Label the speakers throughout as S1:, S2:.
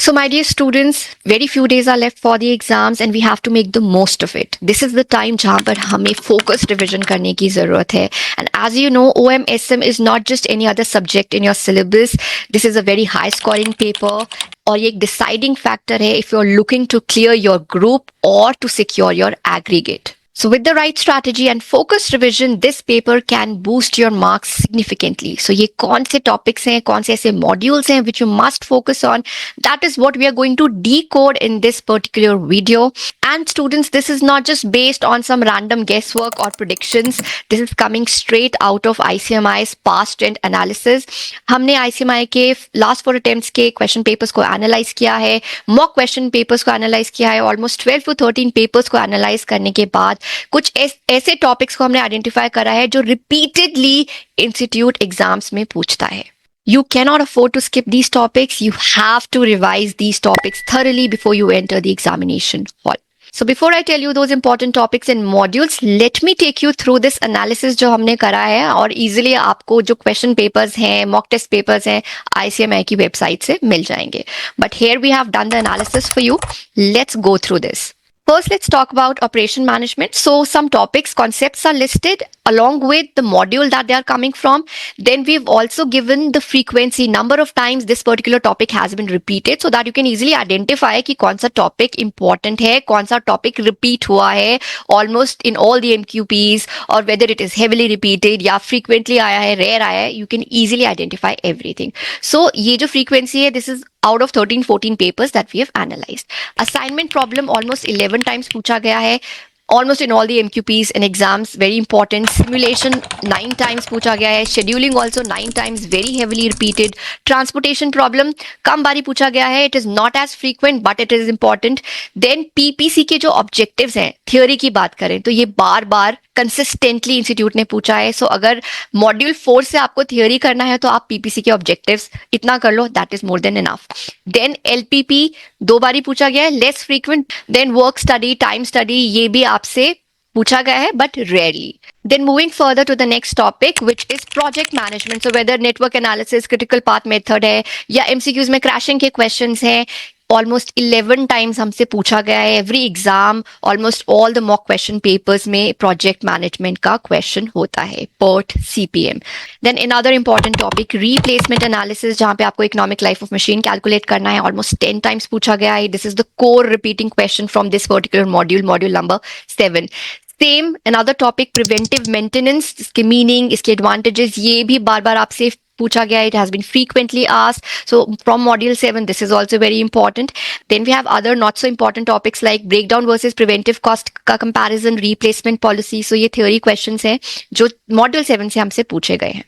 S1: So, my dear students, very few days are left for the exams and we have to make the most of it. This is the time जहाँ पर हमें focused revision करने की ज़रूरत है. And as you know, OMSM is not just any other subject in your syllabus. This is a very high scoring paper. और ये एक deciding factor है if you're looking to clear your group or to secure your aggregate. So with the right strategy and focused revision, this paper can boost your marks significantly. So ये कौन से topics हैं, कौन से ऐसे modules हैं which you must focus on, that is what we are going to decode in this particular video. And students, this is not just based on some random guesswork or predictions. This is coming straight out of ICMI's past trend analysis. हमने ICMI के last 4 attempts के question papers को analyze किया है, mock question papers को analyze किया है, almost 12 to 13 papers को analyze करने के बाद कुछ ऐसे टॉपिक्स को हमने आइडेंटिफाई करा है जो रिपीटेडली इंस्टीट्यूट एग्जाम्स में पूछता है. You cannot afford to skip these topics. You have to revise these topics thoroughly before you enter the examination hall. So before I tell you those important topics and modules, let me take you through this analysis जो हमने करा है और easily आपको जो question papers हैं, mock test papers हैं, ICMI की website से मिल जाएंगे. But here we have done the analysis for you. Let's go through this. First, let's talk about operation management. So some topics, concepts are listed along with the module that they are coming from. Then we've also given the frequency, number of times this particular topic has been repeated so that you can easily identify कि कौन सा topic important है, कौन सा topic repeat हुआ है almost in all the MQPs or whether it is heavily repeated या frequently आया है, rare आया है, you can easily identify everything. So ये जो frequency है, this is out of 13-14 papers that we have analyzed. Assignment problem almost 11 times पूछा गया है. Almost in all the MQPs and exams, very important. Simulation 9 times पूछा गया है. Scheduling also 9 times, very heavily repeated. Transportation problem कम बारी पूछा गया है. It is not as frequent but it is important. Then PPC के जो objectives हैं, theory की बात करें तो ये बार बार कंसिस्टेंटली इंस्टीट्यूट ने पूछा है. सो अगर मॉड्यूल 4 से आपको थियोरी करना है तो आप पीपीसी के ऑब्जेक्टिव्स इतना कर लो, that is more than enough. Then LPP 2 बारी पूछा गया है, less frequent. Then work study, time study, ये भी आपसे पूछा गया है but rarely. Then moving further to the next topic which is project management. So whether network analysis, critical path method है या MCQs में crashing के questions हैं, almost 11 times हमसे पूछा गया है. Every exam, almost all the mock question papers में project management का question होता है, PERT, CPM. Then another important topic, replacement analysis, जहाँ पे आपको economic life of machine calculate करना है, almost 10 times पूछा गया है. This is the core repeating question from this particular module, module number 7. Same another topic, preventive maintenance, इसके meaning, इसके एडवांटेजेस, ये भी बार बार आपसे पूछा गया. It has been frequently asked. So from module 7, this is also very important. Then we have other not so important topics like breakdown versus preventive cost का comparison, replacement policy. So ये theory questions हैं जो module 7 से हमसे पूछे गए हैं.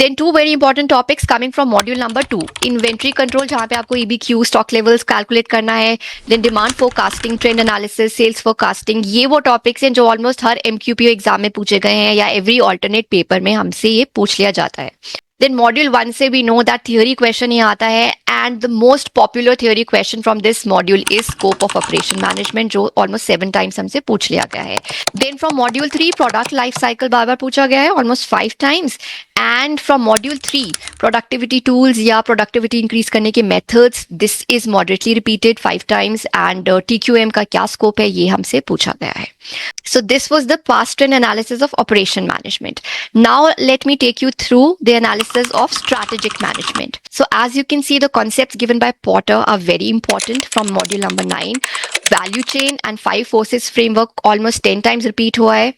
S1: Then 2 very important topics coming from module number 2. Inventory control, जहाँ पे आपको EBQ, stock levels calculate करना है. Then demand forecasting, trend analysis, sales forecasting, ये वो topics हैं जो almost हर MQPO एग्जाम में पूछे गए हैं या every alternate paper में हमसे ये पूछ लिया जाता है. Then module 1 से we know that theory question ही आता है and the most popular theory question from this module is scope of operation management जो almost 7 times हमसे पूछ लिया गया है. Then from module 3 product life cycle बार बार पूछा गया है almost 5 times. And from module 3 productivity tools या productivity increase करने के methods, this is moderately repeated 5 times. And TQM का क्या scope है ये हमसे पूछा गया है. So this was the past trend analysis of operation management. Now let me take you through the analysis of strategic management. So as you can see, the concepts given by Porter are very important from module number 9. Value chain and 5 forces framework almost 10 times repeat हुआ है.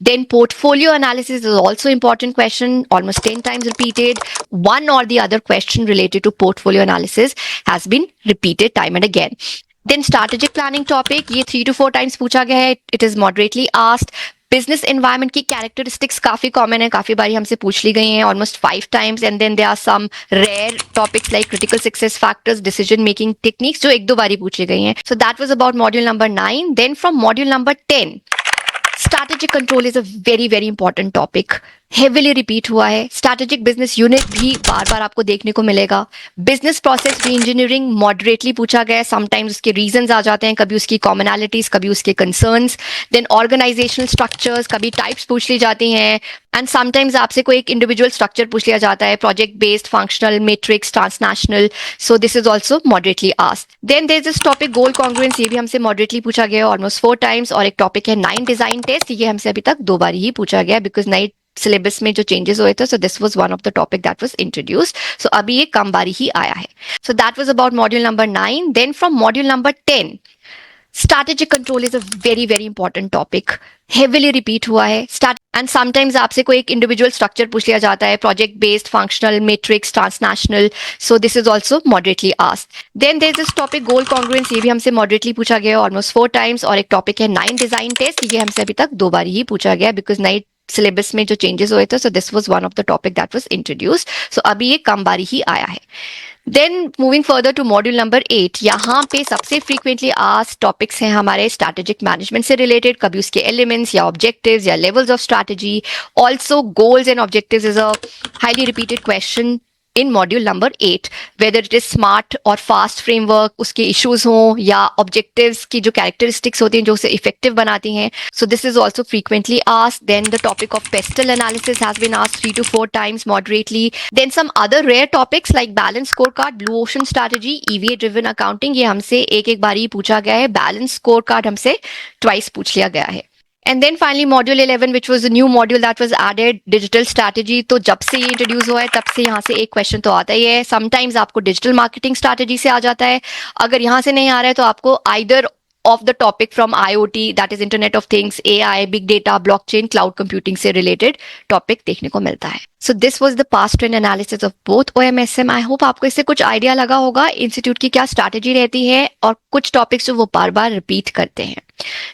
S1: Then portfolio analysis is also important question, almost 10 times repeated. One or the other question related to portfolio analysis has been repeated time and again. Then strategic planning topic, ये 3 to 4 times पूछा गया है. It is moderately asked. Business environment की characteristics काफी common है, काफी बारी हमसे पूछ ली गई हैं, almost 5 times. And then there are some rare topics like critical success factors, decision making techniques जो 1-2 बारी पूछ ली गई हैं. So that was about module number 9. Then from module number 10, strategic control is a very, very important topic. Heavily repeat हुआ है। Strategic business unit भी बार बार आपको देखने को मिलेगा। बिजनेस प्रोसेस री इंजीनियरिंग मॉडरेटली पूछा गया है, समटाइम्स उसके रीजंस आ जाते हैं, कभी उसकी कॉमनैलिटीज, कभी उसके कंसर्न्स। देन ऑर्गेनाइजेशनल स्ट्रक्चर्स, कभी टाइप्स पूछ ली जाती हैं, एंड समटाइम्स आपसे कोई एक इंडिविजुअल स्ट्रक्चर पूछ लिया जाता है, project based, functional, matrix, transnational. So this is also moderately asked. Then there is this topic goal congruence, ये भी हमसे मॉडरेटली पूछा गया है ऑलमोस्ट 4 टाइम्स। और एक टॉपिक है 9 डिजाइन टेस्ट, ये हमसे अभी तक 2 बार ही पूछा गया बिकॉज नई सिलेबस में जो चेंजेस हुए थे, so this was one of the topic that was introduced. So अभी ये कम बारी ही आया है। So that was about module number 9। Then from module number 10, strategic control is a very very important topic. Heavily repeat हुआ है। And sometimes आपसे कोई एक इंडिविजुअल स्ट्रक्चर पूछ लिया जाता है, project based, functional, matrix, transnational. So this is also moderately asked. Then there is this topic goal congruence, ये भी हमसे मॉडरेटली पूछा गया है ऑलमोस्ट 4 टाइम्स। और एक टॉपिक है 9 डिजाइन टेस्ट, ये हमसे अभी तक 2 बार ही पूछा गया बिकॉज नई सिलेबस में जो चेंजेस हुए थे, so this was one of the topic that was introduced. So अभी ये कम बारी ही आया है। Then moving further to module number 8, यहाँ पे सबसे फ्रीक्वेंटली आस्क्ड टॉपिक्स हैं हमारे स्ट्रैटेजिक मैनेजमेंट से रिलेटेड, कभी उसके एलिमेंट्स या ऑब्जेक्टिव्स या levels of strategy. Also goals and objectives is a highly repeated question in module number 8, whether it is smart or fast framework, उसके issues हों या objectives की जो characteristics होती हैं जो उसे effective बनाती हैं. So this is also frequently asked. Then the topic of pestle analysis has been asked 3 to 4 times moderately. Then some other rare topics like balance scorecard, blue ocean strategy, EVA driven accounting, ये हमसे एक बार ही पूछा गया है. Balance scorecard हमसे twice पूछ लिया गया है. And then finally module 11, which was a new module that was added, digital strategy. तो जब से ये इंट्रोड्यूस हुआ है तब से यहाँ से एक क्वेश्चन तो आता ही है. समटाइम्स आपको डिजिटल मार्केटिंग स्ट्रैटेजी से आ जाता है. अगर यहाँ से नहीं आ रहा है तो आपको either of the topic from IoT, that is Internet of Things, AI, Big Data, Blockchain, Cloud Computing से related topic देखने को मिलता है. So this was the past trend analysis of both OMSM. I hope आपको इससे कुछ idea लगा होगा इंस्टीट्यूट की क्या स्ट्रैटेजी रहती है और कुछ टॉपिक्स जो वो बार बार रिपीट करते हैं.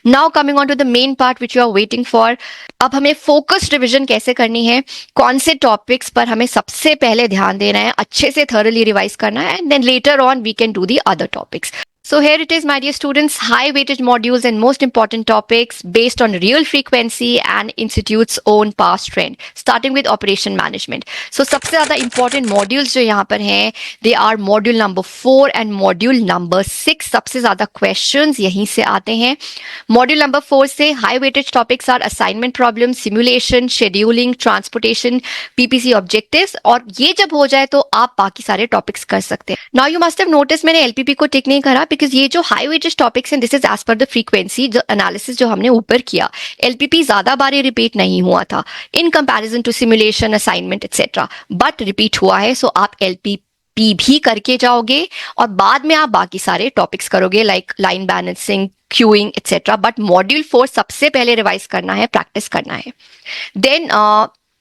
S1: Now coming on to the main part which you are waiting for. अब हमें फोकस रिविजन कैसे करनी है, कौन से टॉपिक्स पर हमें सबसे पहले ध्यान देना है, अच्छे से थॉरली रिवाइज करना है, and then later on we can do the other topics. So here it is, my dear students, high weighted modules and most important topics based on real frequency and institute's own past trend, starting with operation management. So सबसे ज़्यादा important modules जो यहाँ पर हैं, they are module number 4 and module number 6. सबसे ज़्यादा questions यहीं से आते हैं. Module number 4 से high weighted topics are assignment problems, simulation, scheduling, transportation, PPC objectives. और ये जब हो जाए तो आप बाकी सारे topics कर सकते हैं. Now you must have noticed मैंने LPP को टिक नहीं करा बिकॉज ये जो हाई वेटेज टॉपिक्स हैं, this is as per the frequency. जो एनालिसिस जो हमने ऊपर किया, एलपीपी ज्यादा बार रिपीट नहीं हुआ था in comparison to simulation, assignment etcetera, but repeat हुआ है. सो आप एलपीपी भी करके जाओगे और बाद में आप बाकी सारे टॉपिक्स करोगे like line balancing, queuing etcetera. But module 4 सबसे पहले रिवाइज करना है, प्रैक्टिस करना है. देन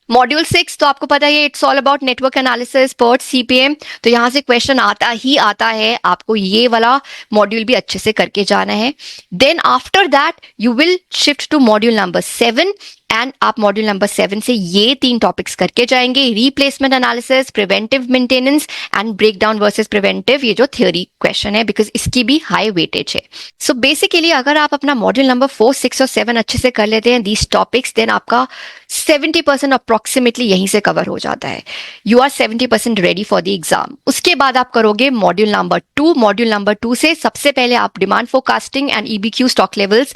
S1: मॉड्यूल 6 तो आपको पता है, it's all about network analysis, PERT, CPM. तो यहाँ से क्वेश्चन आता ही आता है, आपको ये वाला मॉड्यूल भी अच्छे से करके जाना है. Then after that you will shift to module number 7 and आप मॉड्यूल नंबर 7 से ये 3 टॉपिक्स करके जाएंगे, replacement analysis, preventive maintenance and breakdown versus preventive. ये जो थ्योरी क्वेश्चन है बिकॉज इसकी भी हाई वेटेज है. सो बेसिकली अगर आप अपना मॉड्यूल नंबर 4, 6 और 7 अच्छे से कर लेते हैं दीज टॉपिक्स, देन आपका 70% अप्रोक्सीमेटली यहीं से कवर हो जाता है. You are 70% ready for the exam. उसके बाद आप करोगे मॉड्यूल नंबर 2. मॉड्यूल नंबर 2 से सबसे पहले आप demand forecasting and EBQ, stock levels,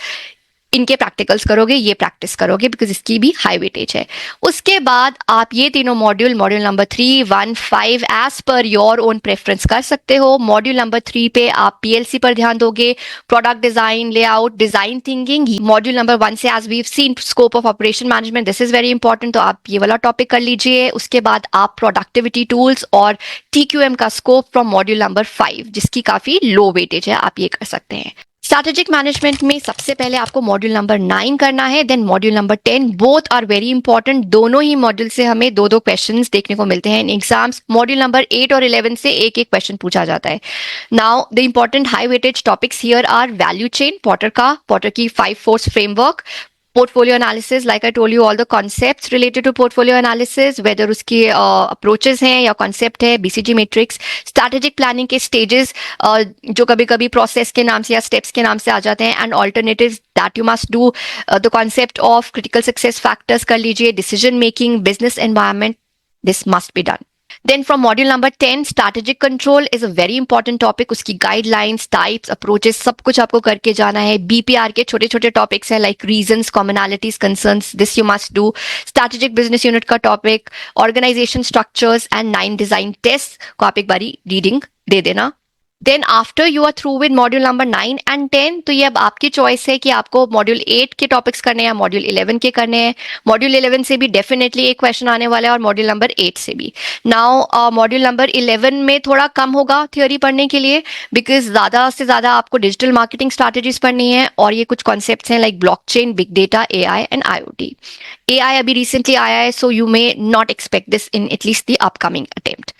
S1: इनके प्रैक्टिकल्स करोगे, ये प्रैक्टिस करोगे बिकॉज इसकी भी हाई वेटेज है. उसके बाद आप ये तीनों module number 3, 1, 5 as per your own preference कर सकते हो. मॉड्यूल नंबर 3 पे आप पीएलसी पर ध्यान दोगे, product design, layout, design thinking. Module number 1 से as we seen scope of operation management, this is very important, तो आप ये वाला टॉपिक कर लीजिए. उसके बाद आप प्रोडक्टिविटी टूल्स और टीक्यूएम का स्कोप फ्रॉम मॉड्यूल नंबर 5 जिसकी काफी लो वेटेज है, आप ये कर सकते हैं. स्ट्रैटेजिक मैनेजमेंट में सबसे पहले आपको मॉड्यूल नंबर 9 करना है, then module number 10. Both are very important. दोनों ही मॉड्यूल से हमें 2-2 क्वेश्चंस देखने को मिलते हैं इन एग्जाम्स. मॉड्यूल नंबर 8 और 11 से एक एक क्वेश्चन पूछा जाता है. Now the important high weightage topics here are value chain, Porter की 5 force framework, portfolio analysis, like I told you, all the concepts related to portfolio analysis, whether उसकी approaches हैं या concept है, BCG matrix, strategic planning के stages जो कभी कभी process के नाम से या steps के नाम से आ जाते हैं, and alternatives that you must do, the concept of critical success factors कर लीजिए, decision making, business environment, this must be done. Then from module number 10, strategic control is a very important topic. उसकी guidelines, types, approaches, सब कुछ आपको करके जाना है. BPR के छोटे छोटे topics हैं like reasons, commonalities, concerns. This you must do. Strategic business unit का topic, organization structures and 9 design tests को आप एक बारी reading दे देना. Then after you are through with module number 9 and 10, तो ये अब आपकी choice है कि आपको module 8 के topics करने हैं या module 11 के करने हैं. Module 11 से भी definitely एक question आने वाला है और module number 8 से भी. Now module number 11 में थोड़ा कम होगा theory पढ़ने के लिए, because ज़्यादा से ज़्यादा आपको digital marketing strategies पढ़नी है और ये कुछ concepts हैं like blockchain, big data, AI and IoT. AI अभी recently आया है, so you may not expect this in at least the upcoming attempt.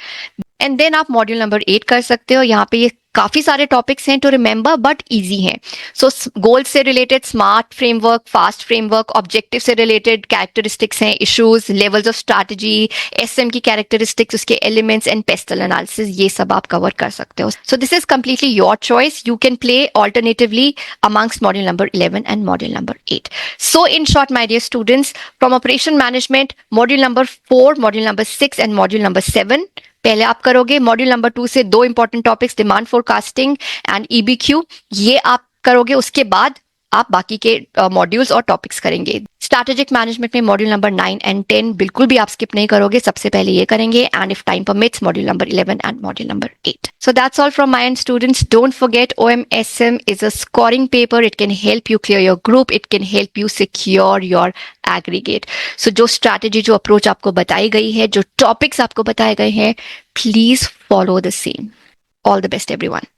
S1: And then आप मॉड्यूल नंबर 8 कर सकते हो. यहाँ पे ये काफी सारे टॉपिक्स हैं टू रिमेंबर बट इजी हैं. सो गोल से related SMART framework, FAST framework, objective से रिलेटेड कैरेक्टरिस्टिक्स हैं, issues, levels of strategy, SM की कैरेक्टरिस्टिक्स, उसके एलिमेंट्स एंड पेस्टल एनालिसिस, ये सब आप कवर कर सकते हो. So this is completely your choice. You can play alternatively amongst module number 11 and module number 8. So in short, my dear students, from operation management, module number 4, module number 6 and module number 7 पहले आप करोगे. Module number 2 से 2 important topics, demand forecasting and EBQ, ये आप करोगे. उसके बाद आप बाकी के मॉड्यूल्स और टॉपिक्स करेंगे. स्ट्रैटेजिक मैनेजमेंट में मॉड्यूल नंबर 9 and 10 बिल्कुल भी आप स्किप नहीं करोगे. सबसे पहले ये करेंगे and if time permits module number 11 and module number 8. So that's all from my end, students. Don't forget, OMSM is a scoring paper. It can help you clear your group. It can help you secure your aggregate. So जो strategy, जो approach आपको बताई गई है, जो topics आपको बताए गए हैं, please follow the same. All the best, everyone.